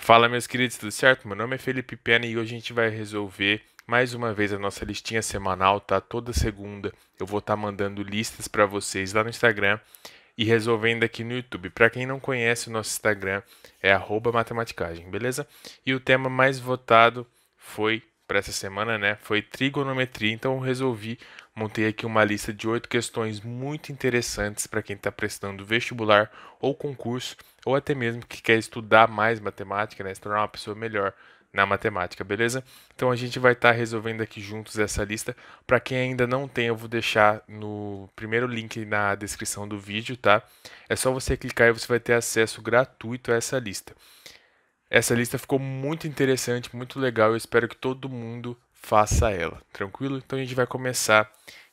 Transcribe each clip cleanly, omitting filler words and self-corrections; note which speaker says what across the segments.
Speaker 1: Fala, meus queridos, tudo certo? Meu nome é Felipe Pena e hoje a gente vai resolver mais uma vez a nossa listinha semanal, tá? Toda segunda eu vou estar mandando listas para vocês lá no Instagram e resolvendo aqui no YouTube. Para quem não conhece, o nosso Instagram é @matematicagem, beleza? E o tema mais votado foi para essa semana, né? Foi trigonometria. Então eu resolvi montei aqui uma lista de 8 questões muito interessantes para quem está prestando vestibular ou concurso, ou até mesmo que quer estudar mais matemática, né? Se tornar uma pessoa melhor na matemática, beleza? Então a gente vai estar resolvendo aqui juntos essa lista. Para quem ainda não tem, eu vou deixar no primeiro link na descrição do vídeo, tá? É só você clicar e você vai ter acesso gratuito a essa lista. Essa lista ficou muito interessante, muito legal. Eu espero que todo mundo faça ela, tranquilo? Então a gente vai começar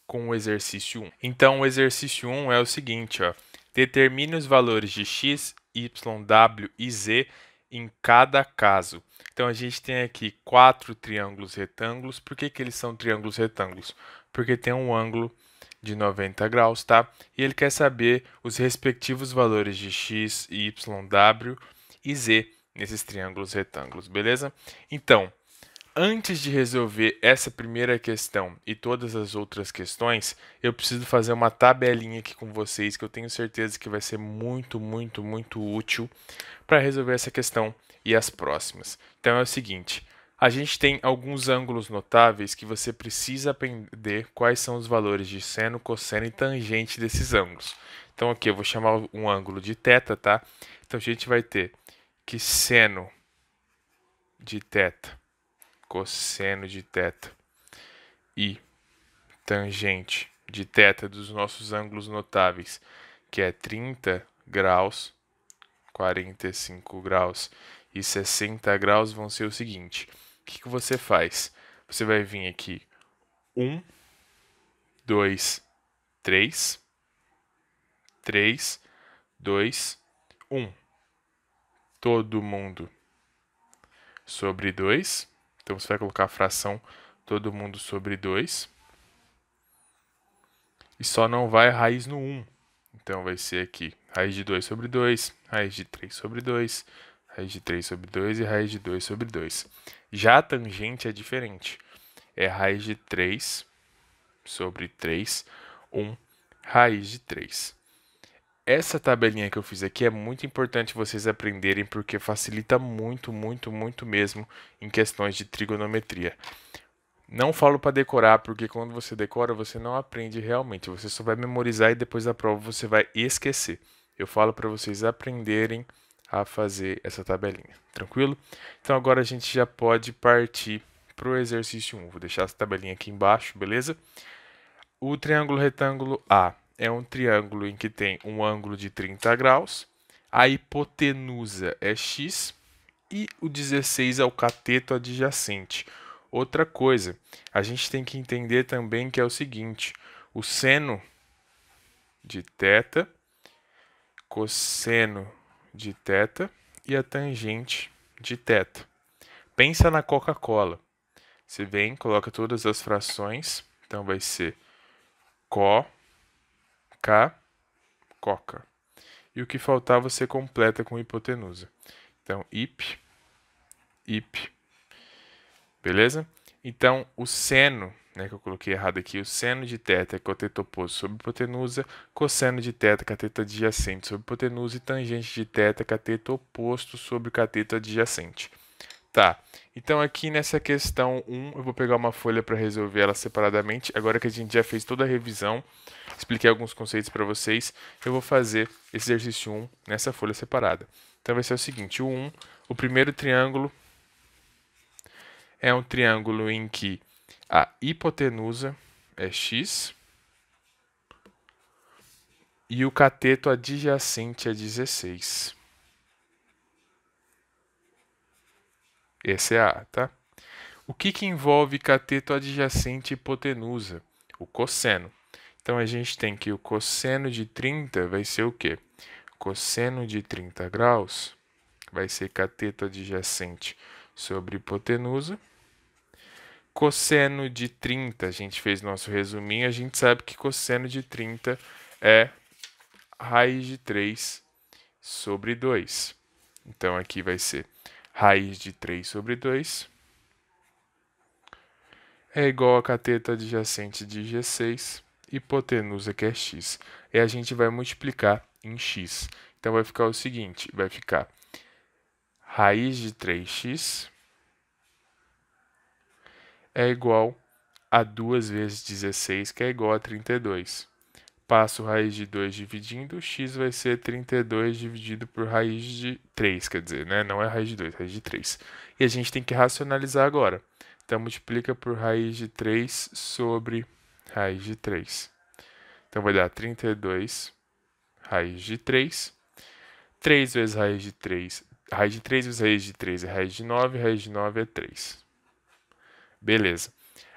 Speaker 1: com o exercício 1. Então o exercício 1 é o seguinte, ó. Determine os valores de x, y, w e z em cada caso. Então a gente tem aqui 4 triângulos retângulos. Por que eles são triângulos retângulos? Porque tem um ângulo de 90 graus, tá? E ele quer saber os respectivos valores de x, y, w e z nesses triângulos retângulos, beleza? Então, antes de resolver essa primeira questão e todas as outras questões, eu preciso fazer uma tabelinha aqui com vocês que eu tenho certeza que vai ser muito, muito, muito útil para resolver essa questão e as próximas. Então é o seguinte, a gente tem alguns ângulos notáveis que você precisa aprender quais são os valores de seno, cosseno e tangente desses ângulos. Então aqui eu vou chamar um ângulo de θ, tá? Então a gente vai ter que seno de θ, cosseno de θ e tangente de θ dos nossos ângulos notáveis, que é 30 graus, 45 graus e 60 graus, vão ser o seguinte. O que você faz? Você vai vir aqui 1, 2, 3, 3, 2, 1. Todo mundo sobre 2. Então você vai colocar a fração todo mundo sobre 2. E só não vai raiz no 1. Então vai ser aqui raiz de 2 sobre 2, raiz de 3 sobre 2, raiz de 3 sobre 2 e raiz de 2 sobre 2. Já a tangente é diferente. É raiz de 3 sobre 3, 1, raiz de 3. Essa tabelinha que eu fiz aqui é muito importante vocês aprenderem porque facilita muito, muito, muito mesmo em questões de trigonometria. Não falo para decorar, porque quando você decora, você não aprende realmente. Você só vai memorizar e depois da prova você vai esquecer. Eu falo para vocês aprenderem a fazer essa tabelinha, tranquilo? Então agora a gente já pode partir para o exercício 1. Vou deixar essa tabelinha aqui embaixo, beleza? O triângulo retângulo A é um triângulo em que tem um ângulo de 30 graus, a hipotenusa é x e o 16 é o cateto adjacente. Outra coisa, a gente tem que entender também que é o seguinte, o seno de θ, cosseno de θ e a tangente de θ. Pensa na Coca-Cola. Você vem, coloca todas as frações, então vai ser co, K, Coca. E o que faltar você completa com hipotenusa. Então, hip, beleza? Então, o seno, né, que eu coloquei errado aqui, o seno de θ é cateto oposto sobre hipotenusa, cosseno de θ cateto adjacente sobre hipotenusa e tangente de θ cateto oposto sobre cateto adjacente. Tá, então aqui nessa questão 1, eu vou pegar uma folha para resolver ela separadamente. Agora que a gente já fez toda a revisão, expliquei alguns conceitos para vocês, eu vou fazer esse exercício 1 nessa folha separada. Então vai ser o seguinte, o primeiro triângulo é um triângulo em que a hipotenusa é x e o cateto adjacente é 16. Esse é a A, tá? O que envolve cateto adjacente e hipotenusa? O cosseno. Então, a gente tem que o cosseno de 30 vai ser o quê? Cosseno de 30 graus vai ser cateto adjacente sobre hipotenusa. Cosseno de 30, a gente fez nosso resuminho, a gente sabe que cosseno de 30 é raiz de 3 sobre 2. Então, aqui vai ser raiz de 3 sobre 2 é igual a cateto adjacente de G6, hipotenusa que é x. E a gente vai multiplicar em x. Então, vai ficar o seguinte, vai ficar raiz de 3x é igual a 2 vezes 16, que é igual a 32. Passo raiz de 2 dividindo, x vai ser 32 dividido por raiz de 3, quer dizer, né? Não é raiz de 2, raiz de 3. E a gente tem que racionalizar agora. Então, multiplica por raiz de 3 sobre raiz de 3. Então, vai dar 32 raiz de 3. 3 vezes raiz de 3. Raiz de 3 vezes raiz de 3 é raiz de 9. Raiz de 9 é 3. Beleza.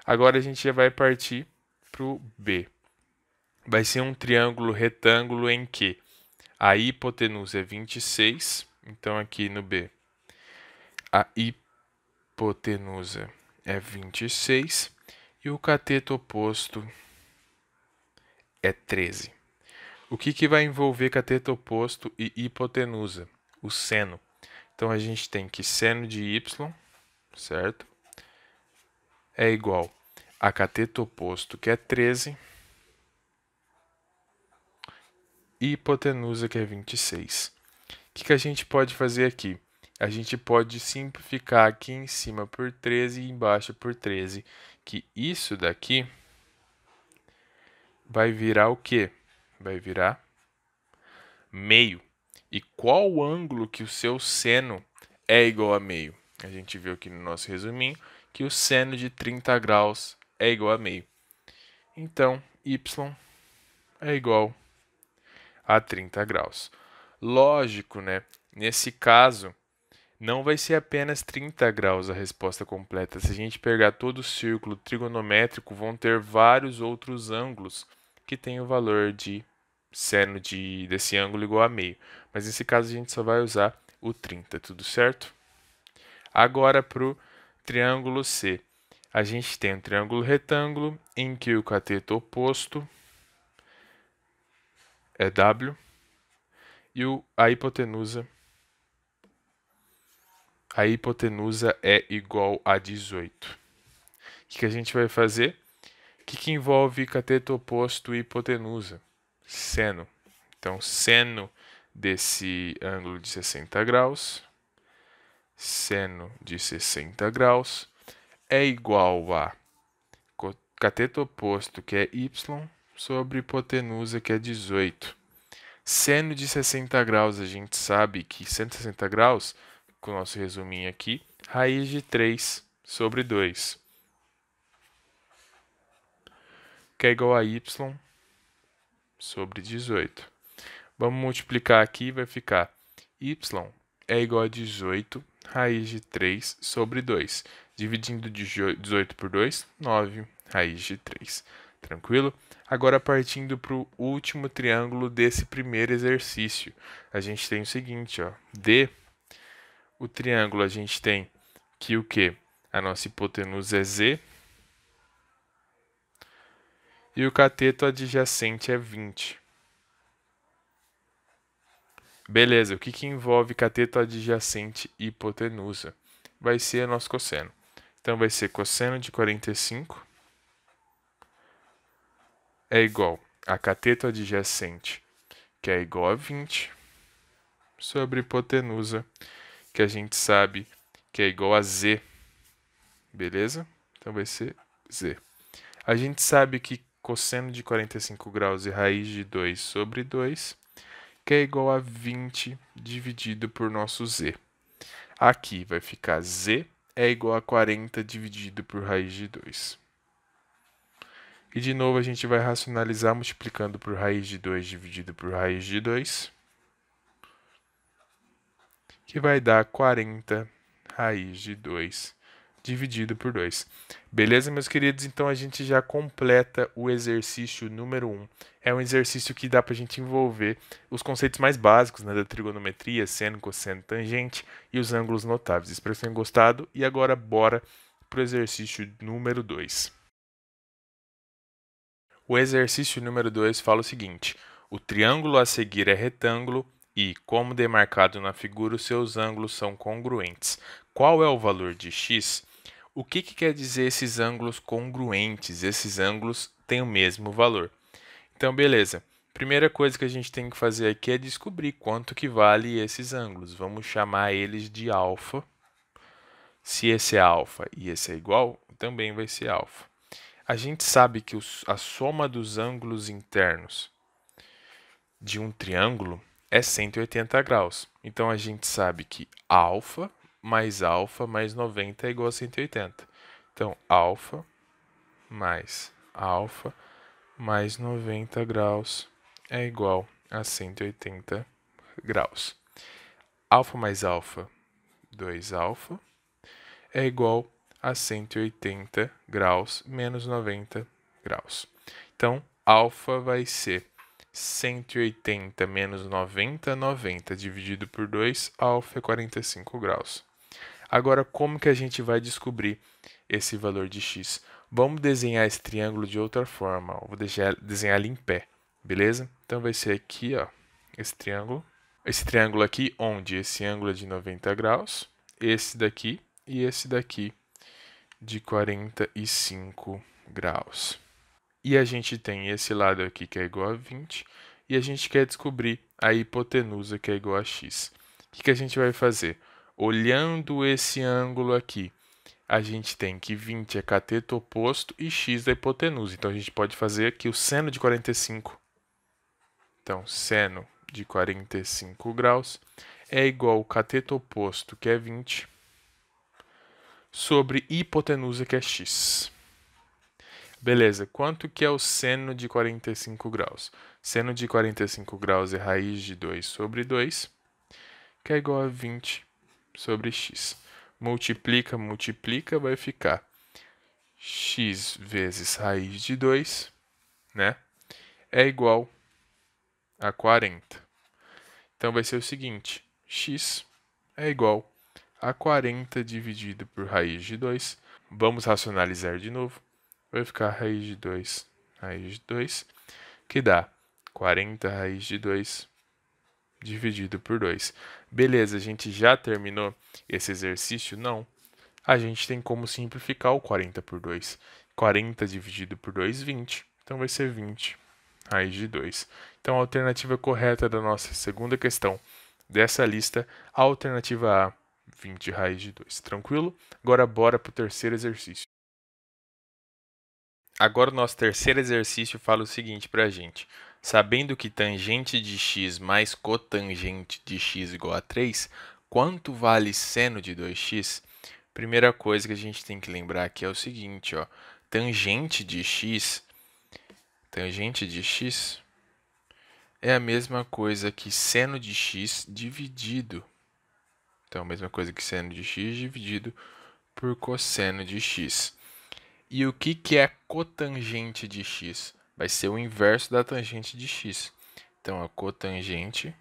Speaker 1: Agora, a gente já vai partir para o B. Vai ser um triângulo retângulo em que a hipotenusa é 26. Então, aqui no B, a hipotenusa é 26 e o cateto oposto é 13. O que vai envolver cateto oposto e hipotenusa? O seno. Então, a gente tem que seno de y, certo? É igual a cateto oposto, que é 13, e hipotenusa, que é 26. O que a gente pode fazer aqui? A gente pode simplificar aqui em cima por 13 e embaixo por 13, que isso daqui vai virar o quê? Vai virar meio. E qual o ângulo que o seu seno é igual a meio? A gente viu aqui no nosso resuminho que o seno de 30 graus é igual a meio. Então, y é igual a 30 graus. Lógico, né? Nesse caso, não vai ser apenas 30 graus a resposta completa. Se a gente pegar todo o círculo trigonométrico, vão ter vários outros ângulos que têm o valor de seno desse ângulo igual a meio. Mas nesse caso, a gente só vai usar o 30, tudo certo? Agora, para o triângulo C. A gente tem um triângulo retângulo em que o cateto oposto é W e a hipotenusa é igual a 18. O que a gente vai fazer? O que envolve cateto oposto e hipotenusa? Seno. Então, seno desse ângulo de 60 graus, seno de 60 graus, é igual a cateto oposto, que é y, sobre hipotenusa, que é 18. Seno de 60 graus, a gente sabe que 160 graus, com o nosso resuminho aqui, raiz de 3 sobre 2, que é igual a y sobre 18. Vamos multiplicar aqui, vai ficar y é igual a 18 raiz de 3 sobre 2. Dividindo 18 por 2, 9 raiz de 3. Tranquilo? Agora, partindo para o último triângulo desse primeiro exercício. A gente tem o seguinte, ó, D, o triângulo a gente tem que o quê? A nossa hipotenusa é Z e o cateto adjacente é 20. Beleza, o que envolve cateto adjacente e hipotenusa? Vai ser o nosso cosseno. Então, vai ser cosseno de 45 é igual a cateto adjacente, que é igual a 20, sobre hipotenusa, que a gente sabe que é igual a Z. Beleza? Então, vai ser Z. A gente sabe que cosseno de 45 graus e raiz de 2 sobre 2, que é igual a 20 dividido por nosso Z. Aqui vai ficar Z é igual a 40 dividido por raiz de 2. E de novo a gente vai racionalizar multiplicando por raiz de 2 dividido por raiz de 2, que vai dar 40 raiz de 2 dividido por 2. Beleza, meus queridos? Então a gente já completa o exercício número 1. É um exercício que dá para a gente envolver os conceitos mais básicos, né, da trigonometria, seno, cosseno, tangente e os ângulos notáveis. Espero que tenham gostado. E agora bora para o exercício número 2. O exercício número 2 fala o seguinte: o triângulo a seguir é retângulo E, como demarcado na figura, os seus ângulos são congruentes. Qual é o valor de x? O que quer dizer esses ângulos congruentes? Esses ângulos têm o mesmo valor. Então, beleza. Primeira coisa que a gente tem que fazer aqui é descobrir quanto que vale esses ângulos. Vamos chamar eles de alfa. Se esse é alfa e esse é igual, também vai ser alfa. A gente sabe que a soma dos ângulos internos de um triângulo é 180 graus. Então, a gente sabe que alfa mais 90 é igual a 180. Então, alfa mais 90 graus é igual a 180 graus. Alfa mais alfa, 2 alfa, é igual a 180 graus menos 90 graus. Então, alfa vai ser 180 menos 90, 90 dividido por 2, alfa é 45 graus. Agora, como que a gente vai descobrir esse valor de x? Vamos desenhar esse triângulo de outra forma. Ó. Vou desenhar ele em pé, beleza? Então, vai ser aqui, ó, esse triângulo. Esse triângulo aqui, onde esse ângulo é de 90 graus, esse daqui e esse daqui de 45 graus. E a gente tem esse lado aqui que é igual a 20, e a gente quer descobrir a hipotenusa que é igual a x. O que a gente vai fazer? Olhando esse ângulo aqui, a gente tem que 20 é cateto oposto e x é hipotenusa. Então, a gente pode fazer aqui o seno de 45. Então, seno de 45 graus é igual ao cateto oposto, que é 20, sobre hipotenusa, que é x. Beleza, quanto que é o seno de 45 graus? Seno de 45 graus é raiz de 2 sobre 2, que é igual a 20 sobre x. Multiplica, multiplica, vai ficar x vezes raiz de 2, né? É igual a 40. Então, vai ser o seguinte, x é igual a 40 dividido por raiz de 2. Vamos racionalizar de novo. Vai ficar raiz de 2, que dá 40 raiz de 2 dividido por 2. Beleza, a gente já terminou esse exercício? Não. A gente tem como simplificar o 40 por 2. 40 dividido por 2, 20. Então, vai ser 20 raiz de 2. Então, a alternativa correta da nossa segunda questão dessa lista, a alternativa A, 20 raiz de 2. Tranquilo? Agora, bora para o terceiro exercício. Agora, o nosso terceiro exercício fala o seguinte para a gente. Sabendo que tangente de x mais cotangente de x igual a 3, quanto vale seno de 2x? Primeira coisa que a gente tem que lembrar aqui é o seguinte, ó. Tangente de x é a mesma coisa que seno de x dividido. Então, a mesma coisa que seno de x dividido por cosseno de x. E o que é cotangente de x? Vai ser o inverso da tangente de x. Então, a cotangente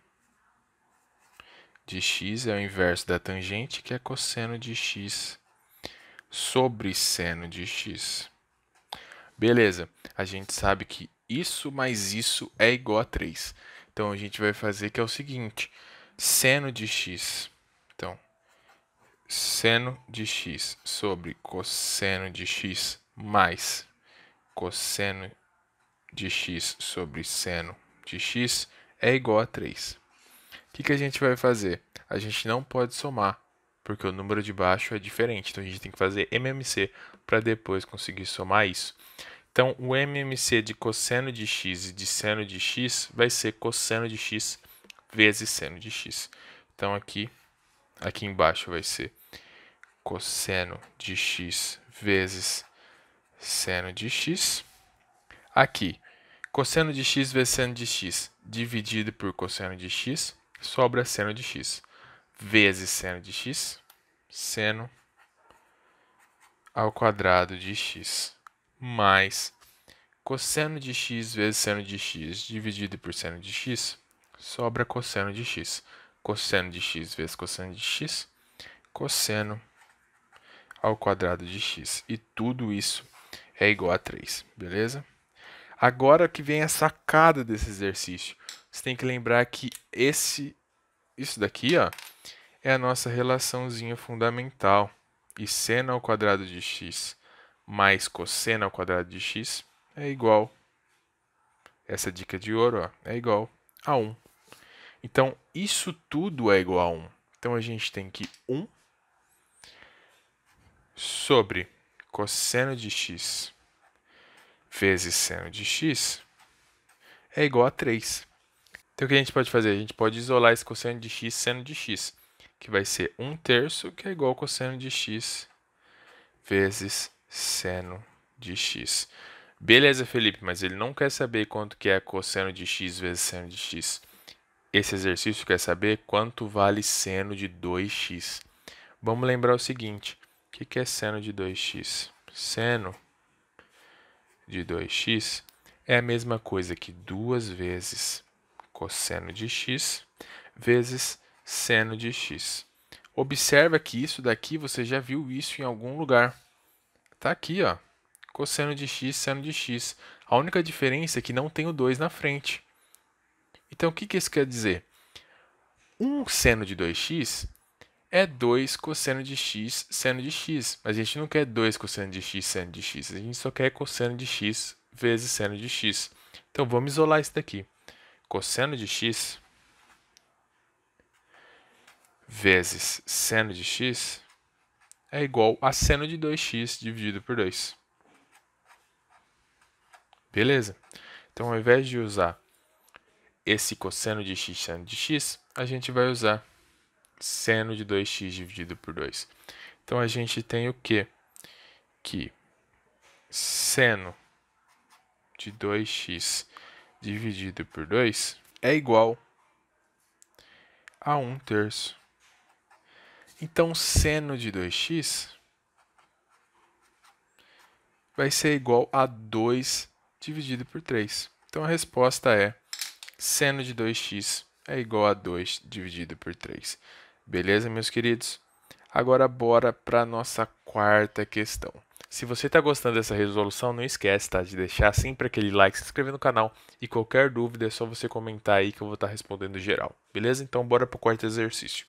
Speaker 1: de x é o inverso da tangente, que é cosseno de x sobre seno de x. Beleza, a gente sabe que isso mais isso é igual a 3. Então, a gente vai fazer que é o seguinte, seno de x. Então, seno de x sobre cosseno de x mais cosseno de x sobre seno de x é igual a 3. O que a gente vai fazer? A gente não pode somar, porque o número de baixo é diferente. Então, a gente tem que fazer MMC para depois conseguir somar isso. Então, o MMC de cosseno de x e de seno de x vai ser cosseno de x vezes seno de x. Então, aqui embaixo vai ser cosseno de x vezes seno de x. Aqui, cosseno de x vezes seno de x dividido por cosseno de x, sobra seno de x, vezes seno de x, seno ao quadrado de x, mais cosseno de x vezes seno de x dividido por seno de x, sobra cosseno de x. Cosseno de x vezes cosseno de x, cosseno ao quadrado de x. E tudo isso é igual a 3, beleza? Agora que vem a sacada desse exercício. Você tem que lembrar que esse isso daqui, ó, é a nossa relaçãozinha fundamental. E seno ao quadrado de x mais cosseno ao quadrado de x é igual, essa dica de ouro, ó, é igual a 1. Então, isso tudo é igual a 1. Então, a gente tem que 1 sobre cosseno de x vezes seno de x é igual a 3. Então, o que a gente pode fazer? A gente pode isolar esse cosseno de x seno de x, que vai ser 1/3, que é igual ao cosseno de x vezes seno de x. Beleza, Felipe, mas ele não quer saber quanto que é cosseno de x vezes seno de x. Esse exercício quer saber quanto vale seno de 2x. Vamos lembrar o seguinte, o que é seno de 2x? Seno de 2x é a mesma coisa que 2 vezes cosseno de x vezes seno de x. Observa que isso daqui, você já viu isso em algum lugar. Tá aqui, ó, cosseno de x, seno de x. A única diferença é que não tem o 2 na frente. Então, o que isso quer dizer? 1 seno de 2x é 2 cosseno de x, seno de x. Mas a gente não quer 2 cosseno de x, seno de x. A gente só quer cosseno de x vezes seno de x. Então, vamos isolar isso daqui. Cosseno de x vezes seno de x é igual a seno de 2x dividido por 2. Beleza? Então, ao invés de usar esse cosseno de x, seno de x, a gente vai usar seno de 2x dividido por 2. Então, a gente tem o quê? Que seno de 2x dividido por 2 é igual a 1/3. Então, seno de 2x vai ser igual a 2 dividido por 3. Então, a resposta é seno de 2x é igual a 2 dividido por 3. Beleza, meus queridos? Agora, bora para a nossa quarta questão. Se você está gostando dessa resolução, não esquece, tá, de deixar sempre aquele like, se inscrever no canal e qualquer dúvida é só você comentar aí que eu vou estar respondendo geral. Beleza? Então, bora para o quarto exercício.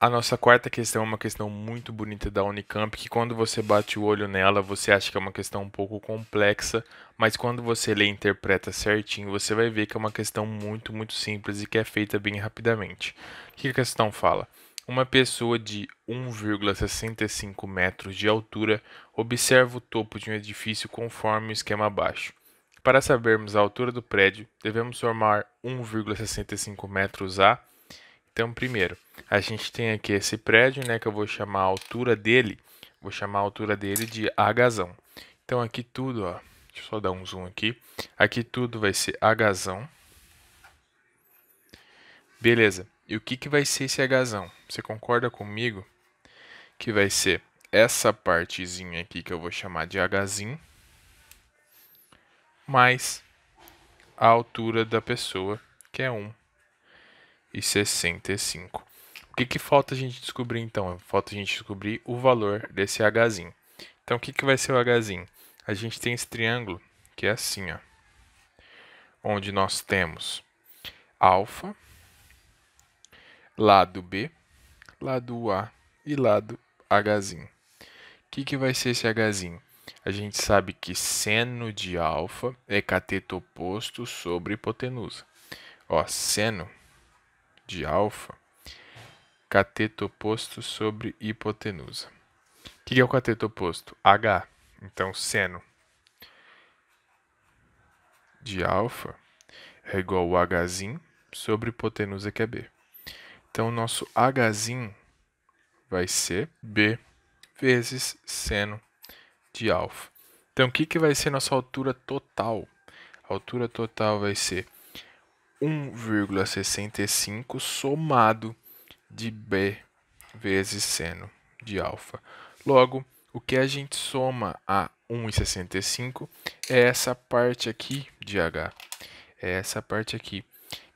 Speaker 1: A nossa quarta questão é uma questão muito bonita da Unicamp, que quando você bate o olho nela, você acha que é uma questão um pouco complexa, mas quando você lê e interpreta certinho, você vai ver que é uma questão muito, muito simples e que é feita bem rapidamente. O que a questão fala? Uma pessoa de 1,65 metros de altura observa o topo de um edifício conforme o esquema abaixo. Para sabermos a altura do prédio, devemos somar 1,65 metros a. Então, primeiro, a gente tem aqui esse prédio, né, que eu vou chamar a altura dele, de Hzão. Então, aqui tudo, ó, deixa eu só dar um zoom aqui. Aqui tudo vai ser Hzão. Beleza. E o que vai ser esse Hzão? Você concorda comigo que vai ser essa partezinha aqui que eu vou chamar de Hzinho, mais a altura da pessoa, que é 1,65. O que falta a gente descobrir, então? Falta a gente descobrir o valor desse Hzinho. Então, o que vai ser o Hzinho? A gente tem esse triângulo, que é assim, ó, onde nós temos alfa, lado B, lado A e lado Hzinho. O que vai ser esse Hzinho? A gente sabe que seno de alfa é cateto oposto sobre hipotenusa. Ó, seno de alfa, cateto oposto sobre hipotenusa. O que é o cateto oposto? H. Então, seno de alfa é igual ao Hzinho sobre hipotenusa, que é B. Então, o nosso Hzinho vai ser B vezes seno de alfa. Então, o que vai ser nossa altura total? A altura total vai ser 1,65 somado de B vezes seno de alfa. Logo, o que a gente soma a 1,65 é essa parte aqui de H. É essa parte aqui,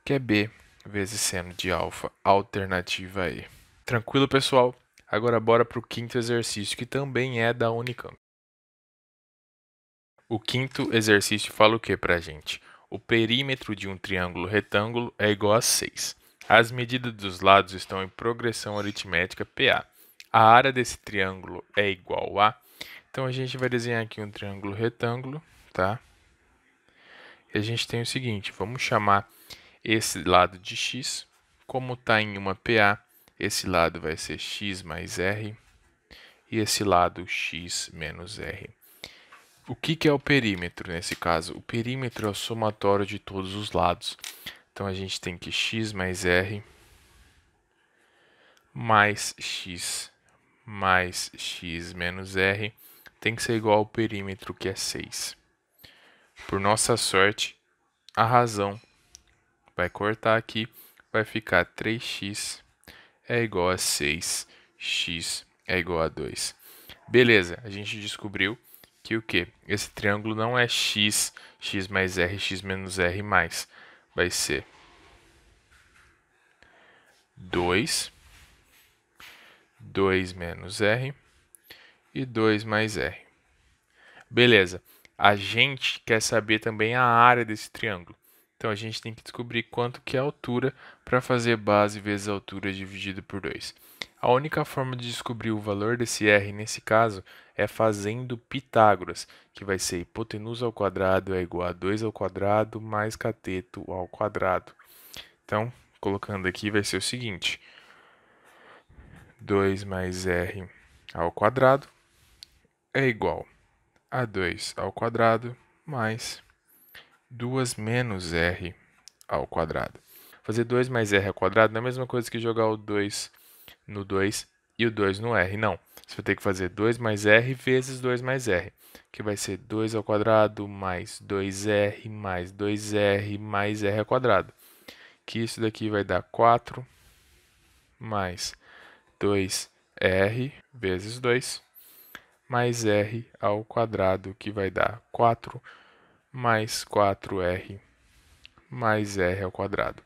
Speaker 1: que é B vezes seno de alfa, alternativa E. Tranquilo, pessoal? Agora bora para o quinto exercício, que também é da Unicamp. O quinto exercício fala o que para a gente? O perímetro de um triângulo retângulo é igual a 6. As medidas dos lados estão em progressão aritmética PA. A área desse triângulo é igual a... Então, a gente vai desenhar aqui um triângulo retângulo, tá? E a gente tem o seguinte, vamos chamar esse lado de x. Como está em uma PA, esse lado vai ser x mais r e esse lado x menos r. O que é o perímetro nesse caso? O perímetro é o somatório de todos os lados. Então, a gente tem que x mais r mais x menos r tem que ser igual ao perímetro, que é 6. Por nossa sorte, a razão vai cortar aqui, vai ficar 3x é igual a 6, x é igual a 2. Beleza, a gente descobriu que o quê? Esse triângulo não é x, x mais r, x menos r mais. Vai ser 2, 2 menos r e 2 mais r. Beleza, a gente quer saber também a área desse triângulo. Então, a gente tem que descobrir quanto que é a altura para fazer base vezes a altura dividido por 2. A única forma de descobrir o valor desse r, nesse caso, é fazendo Pitágoras, que vai ser hipotenusa ao quadrado é igual a 2 ao quadrado mais cateto ao quadrado. Então, colocando aqui, vai ser o seguinte, 2 mais r ao quadrado é igual a 2 ao quadrado mais 2 menos r ao quadrado. Fazer 2 mais r ao quadrado não é a mesma coisa que jogar o 2 no 2 e o 2 no r, não. Você vai ter que fazer 2 mais r vezes 2 mais r, que vai ser 2 ao quadrado mais 2r mais 2r mais r ao quadrado. Que isso daqui vai dar 4 mais 2r vezes 2 mais r ao quadrado, que vai dar 4 mais 4r mais r ao quadrado.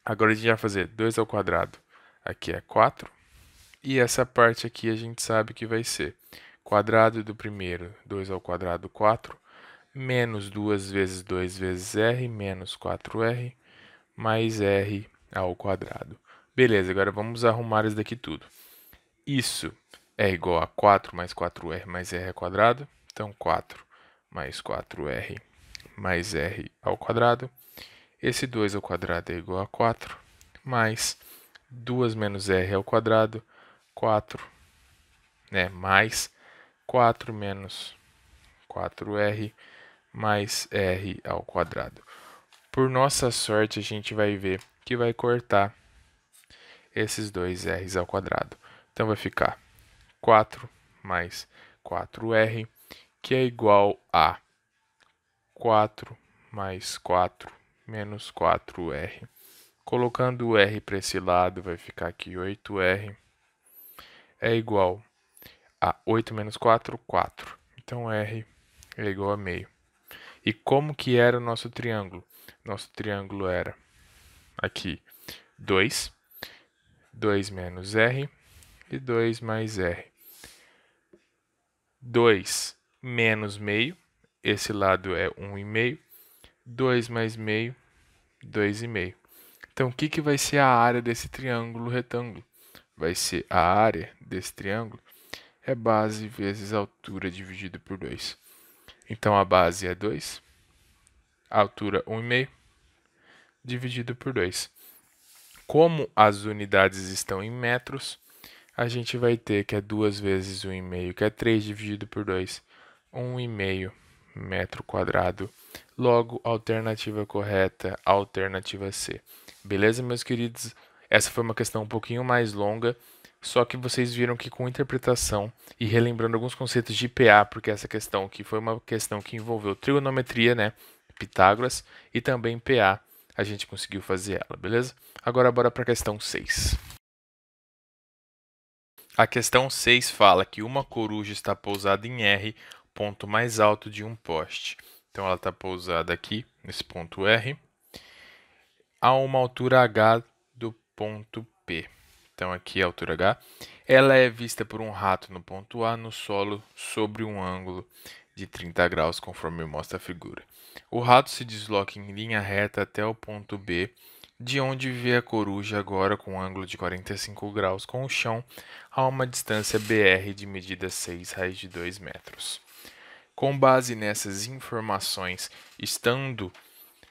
Speaker 1: Agora a gente vai fazer 2 ao quadrado, aqui é 4, e essa parte aqui a gente sabe que vai ser quadrado do primeiro, 2 ao quadrado, 4, menos 2 vezes 2 vezes r, menos 4r, mais r ao quadrado. Beleza, agora vamos arrumar isso daqui tudo. Isso é igual a 4 mais 4r mais r ao quadrado, então 4 mais 4r mais r ao quadrado. Esse 2 ao quadrado é igual a 4, mais 2 menos r ao quadrado, 4, né, mais 4 menos 4r, mais r ao quadrado. Por nossa sorte, a gente vai ver que vai cortar esses dois r's ao quadrado. Então, vai ficar 4 mais 4r, que é igual a 4 mais 4 menos 4r. Colocando o r para esse lado, vai ficar aqui 8r é igual a 8 menos 4, 4. Então, r é igual a meio. E como que era o nosso triângulo? Nosso triângulo era aqui 2, 2 menos r e 2 mais r. 2 menos meio, esse lado é 1,5. 2 mais meio, 2,5. Então, o que vai ser a área desse triângulo retângulo? Vai ser a área desse triângulo é base vezes a altura dividido por 2. Então, a base é 2, a altura 1,5, dividido por 2. Como as unidades estão em metros, a gente vai ter que é 2 vezes 1,5, que é 3 dividido por 2, 1,5 metro quadrado. Logo, alternativa correta, alternativa C. Beleza, meus queridos? Essa foi uma questão um pouquinho mais longa, só que vocês viram que com interpretação e relembrando alguns conceitos de PA, porque essa questão aqui foi uma questão que envolveu trigonometria, né, Pitágoras, e também PA, a gente conseguiu fazer ela, beleza? Agora bora para a questão 6. A questão 6 fala que uma coruja está pousada em R, ponto mais alto de um poste. Então, ela está pousada aqui, nesse ponto R, a uma altura H do ponto P. Então, aqui é a altura H. Ela é vista por um rato no ponto A, no solo, sobre um ângulo de 30 graus, conforme mostra a figura. O rato se desloca em linha reta até o ponto B, de onde vê a coruja agora com um ângulo de 45 graus com o chão a uma distância BR de medida 6 raiz de 2 metros. Com base nessas informações, estando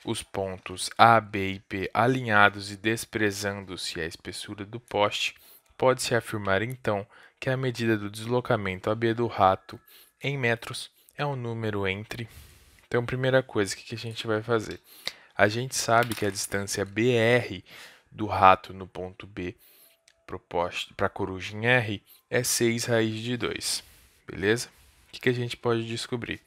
Speaker 1: os pontos A, B e P alinhados e desprezando-se a espessura do poste, pode-se afirmar então que a medida do deslocamento AB do rato em metros é um número entre. Então, primeira coisa, o que a gente vai fazer? A gente sabe que a distância BR do rato no ponto B para a coruja em R é 6 raiz de 2, beleza? O que a gente pode descobrir?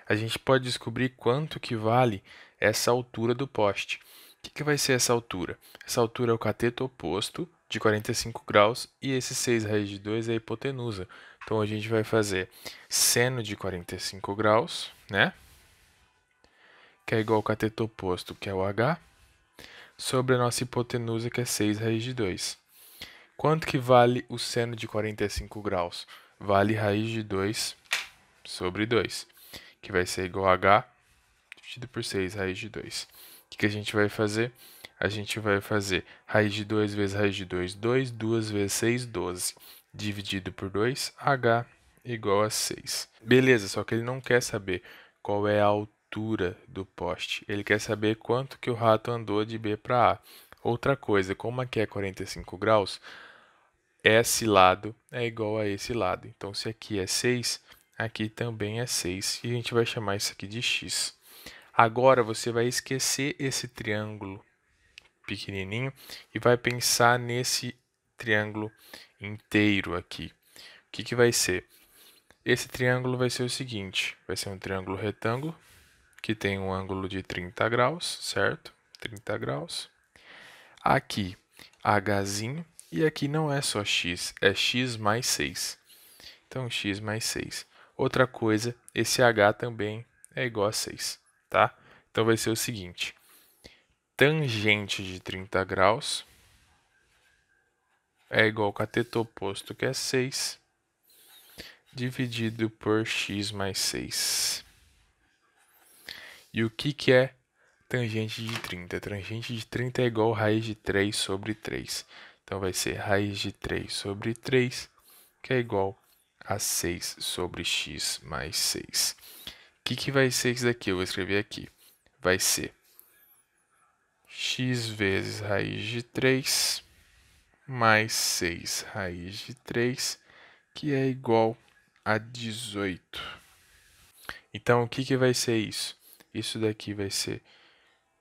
Speaker 1: A gente pode descobrir quanto que vale essa altura do poste. O que vai ser essa altura? Essa altura é o cateto oposto de 45 graus e esse 6 raiz de 2 é a hipotenusa. Então, a gente vai fazer seno de 45 graus, né? Que é igual ao cateto oposto, que é o H, sobre a nossa hipotenusa, que é 6 raiz de 2. Quanto que vale o seno de 45 graus? Vale raiz de 2 sobre 2, que vai ser igual a H dividido por 6 raiz de 2. O que a gente vai fazer? A gente vai fazer raiz de 2 vezes raiz de 2, 2, 2 vezes 6, 12. Dividido por 2, H igual a 6. Beleza, só que ele não quer saber qual é a altura do poste. Ele quer saber quanto que o rato andou de B para A. Outra coisa, como aqui é 45 graus, esse lado é igual a esse lado. Então, se aqui é 6, aqui também é 6. E a gente vai chamar isso aqui de x. Agora, você vai esquecer esse triângulo pequenininho e vai pensar nesse triângulo inteiro aqui. O que vai ser? Esse triângulo vai ser o seguinte, vai ser um triângulo retângulo que tem um ângulo de 30 graus, certo? 30 graus. Aqui, Hzinho, e aqui não é só x, é x mais 6. Então, x mais 6. Outra coisa, esse h também é igual a 6, tá? Então, vai ser o seguinte, tangente de 30 graus é igual ao cateto oposto, que é 6, dividido por x mais 6. E o que é tangente de 30? Tangente de 30 é igual a raiz de 3 sobre 3. Então, vai ser raiz de 3 sobre 3, que é igual a 6 sobre x mais 6. O que vai ser isso daqui? Eu vou escrever aqui. Vai ser x vezes raiz de 3 mais 6 raiz de 3, que é igual a 18. Então, o que vai ser isso? Isso daqui vai ser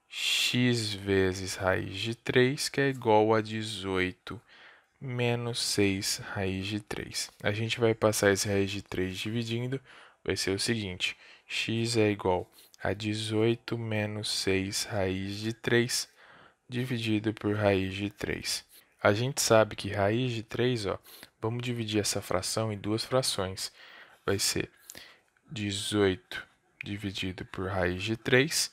Speaker 1: x vezes raiz de 3, que é igual a 18, menos 6 raiz de 3. A gente vai passar esse raiz de 3 dividindo, vai ser o seguinte, x é igual a 18 menos 6 raiz de 3, dividido por raiz de 3. A gente sabe que raiz de 3, ó, vamos dividir essa fração em duas frações. Vai ser 18 dividido por raiz de 3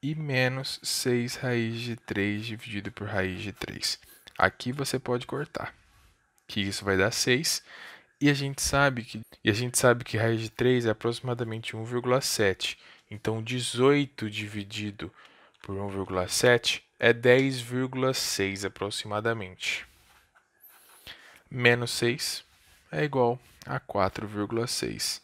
Speaker 1: e menos 6 raiz de 3 dividido por raiz de 3. Aqui você pode cortar, que isso vai dar 6. E a gente sabe que raiz de 3 é aproximadamente 1,7. Então, 18 dividido por 1,7 é 10,6 aproximadamente. Menos 6 é igual a 4,6.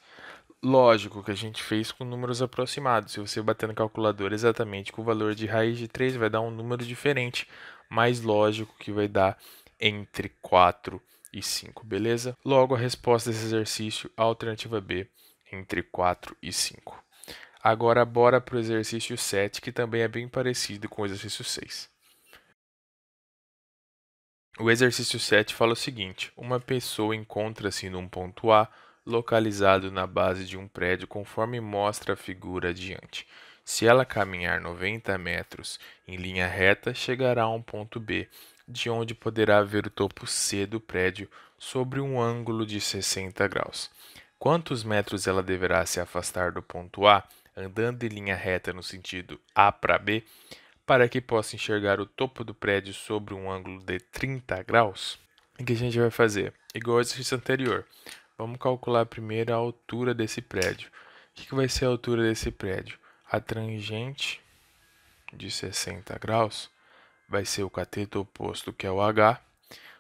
Speaker 1: Lógico que a gente fez com números aproximados. Se você bater no calculador exatamente com o valor de raiz de 3, vai dar um número diferente. Mais lógico que vai dar entre 4 e 5, beleza? Logo, a resposta desse exercício, a alternativa B, entre 4 e 5. Agora, bora para o exercício 7, que também é bem parecido com o exercício 6. O exercício 7 fala o seguinte, uma pessoa encontra-se num ponto A, localizado na base de um prédio, conforme mostra a figura adiante. Se ela caminhar 90 metros em linha reta, chegará a um ponto B, de onde poderá ver o topo C do prédio sobre um ângulo de 60 graus. Quantos metros ela deverá se afastar do ponto A, andando em linha reta no sentido A para B, para que possa enxergar o topo do prédio sobre um ângulo de 30 graus? O que a gente vai fazer? Igual ao exercício anterior. Vamos calcular primeiro a altura desse prédio. O que vai ser a altura desse prédio? A tangente de 60 graus vai ser o cateto oposto, que é o h,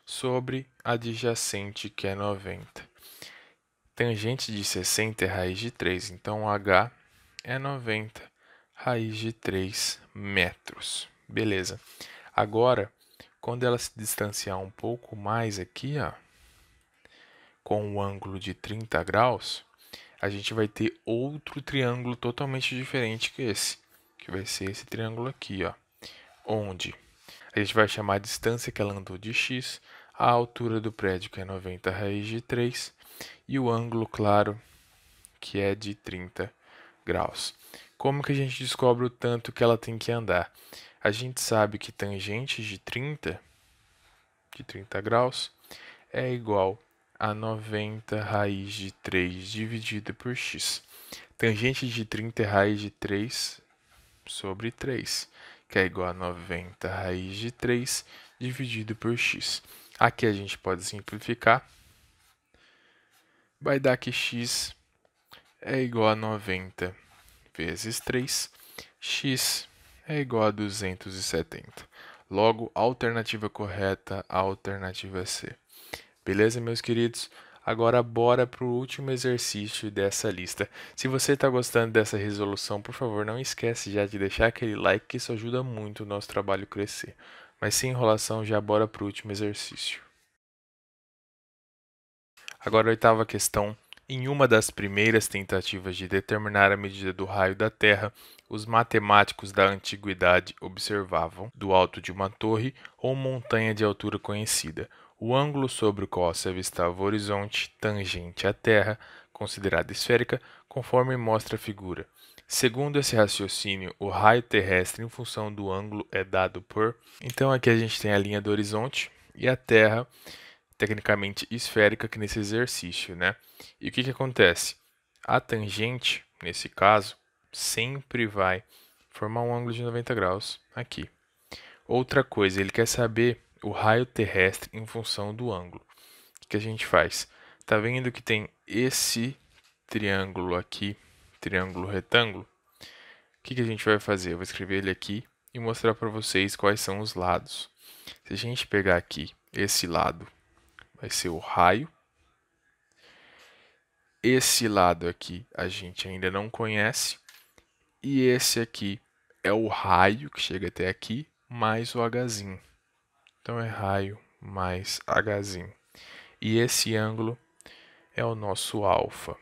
Speaker 1: sobre adjacente, que é 90. Tangente de 60 é raiz de 3, então h é 90, raiz de 3 metros. Beleza. Agora, quando ela se distanciar um pouco mais aqui, ó, com o ângulo de 30 graus, a gente vai ter outro triângulo totalmente diferente que esse, que vai ser esse triângulo aqui, ó, onde a gente vai chamar a distância que ela andou de x, a altura do prédio, que é 90 raiz de 3, e o ângulo, claro, que é de 30 graus. Como que a gente descobre o tanto que ela tem que andar? A gente sabe que tangente de 30 graus é igual a 90 raiz de 3 dividido por x. Tangente de 30 é raiz de 3 sobre 3, que é igual a 90 raiz de 3 dividido por x. Aqui a gente pode simplificar. Vai dar que x é igual a 90 vezes 3. X é igual a 270. Logo, a alternativa correta, a alternativa C. Beleza, meus queridos? Agora, bora para o último exercício dessa lista. Se você está gostando dessa resolução, por favor, não esquece já de deixar aquele like, que isso ajuda muito o nosso trabalho a crescer. Mas sem enrolação, já bora para o último exercício. Agora, a oitava questão. Em uma das primeiras tentativas de determinar a medida do raio da Terra, os matemáticos da antiguidade observavam, do alto de uma torre ou montanha de altura conhecida, o ângulo sobre o qual se avistava o horizonte tangente à Terra, considerada esférica, conforme mostra a figura. Segundo esse raciocínio, o raio terrestre em função do ângulo é dado por... Então, aqui a gente tem a linha do horizonte e a Terra, tecnicamente esférica, aqui nesse exercício, né? E o que acontece? A tangente, nesse caso, sempre vai formar um ângulo de 90 graus aqui. Outra coisa, ele quer saber o raio terrestre em função do ângulo. O que a gente faz? Tá vendo que tem esse triângulo aqui, triângulo retângulo? O que a gente vai fazer? Eu vou escrever ele aqui e mostrar para vocês quais são os lados. Se a gente pegar aqui esse lado, vai ser o raio. Esse lado aqui a gente ainda não conhece. E esse aqui é o raio que chega até aqui, mais o hzinho. Então, é raio mais hzinho. E esse ângulo é o nosso alfa. O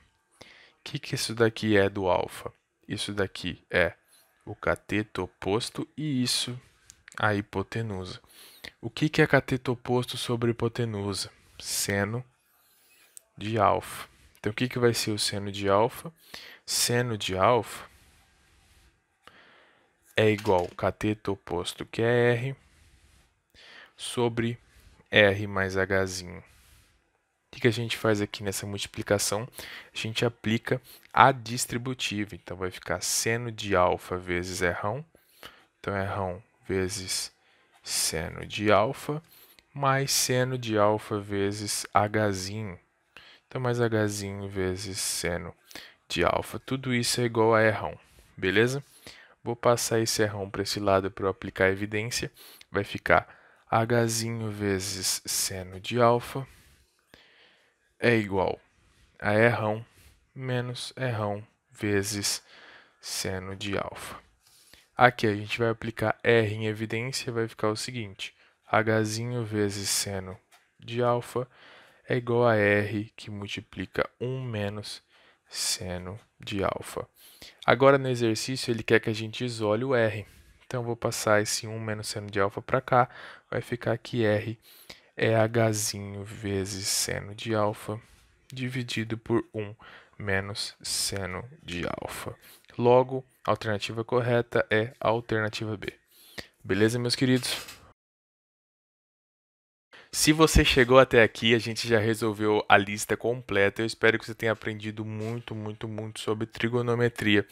Speaker 1: que isso daqui é do alfa? Isso daqui é o cateto oposto e isso a hipotenusa. O que é cateto oposto sobre hipotenusa? Seno de alfa. Então, o que vai ser o seno de alfa? Seno de alfa é igual ao cateto oposto, que é R, sobre R mais Hzinho. O que a gente faz aqui nessa multiplicação? A gente aplica a distributiva. Então, vai ficar seno de alfa vezes Rão. Então, é Rão vezes seno de alfa, mais seno de alfa vezes Hzinho. Então, mais Hzinho vezes seno de alfa. Tudo isso é igual a Rão, beleza? Vou passar esse Rão para esse lado para eu aplicar a evidência. Vai ficar Hzinho vezes seno de alfa é igual a Rão menos Rão vezes seno de alfa. Aqui a gente vai aplicar R em evidência, vai ficar o seguinte: Hzinho vezes seno de alfa é igual a R, que multiplica 1 menos seno de alfa. Agora, no exercício, ele quer que a gente isole o R. Então, eu vou passar esse 1 menos seno de alfa para cá. Vai ficar que R é Hzinho vezes seno de alfa dividido por 1 menos seno de alfa. Logo, a alternativa correta é a alternativa B. Beleza, meus queridos? Se você chegou até aqui, a gente já resolveu a lista completa. Eu espero que você tenha aprendido muito sobre trigonometria.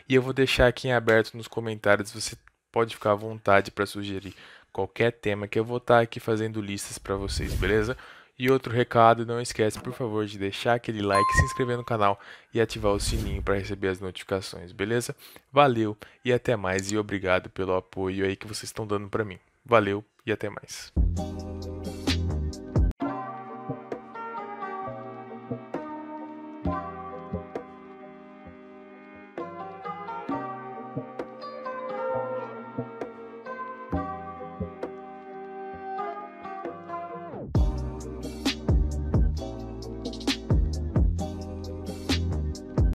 Speaker 1: E eu vou deixar aqui em aberto nos comentários, você pode ficar à vontade para sugerir qualquer tema que eu vou estar aqui fazendo listas para vocês, beleza? E outro recado, não esquece, por favor, de deixar aquele like, se inscrever no canal e ativar o sininho para receber as notificações, beleza? Valeu e até mais e obrigado pelo apoio aí que vocês estão dando para mim. Valeu e até mais.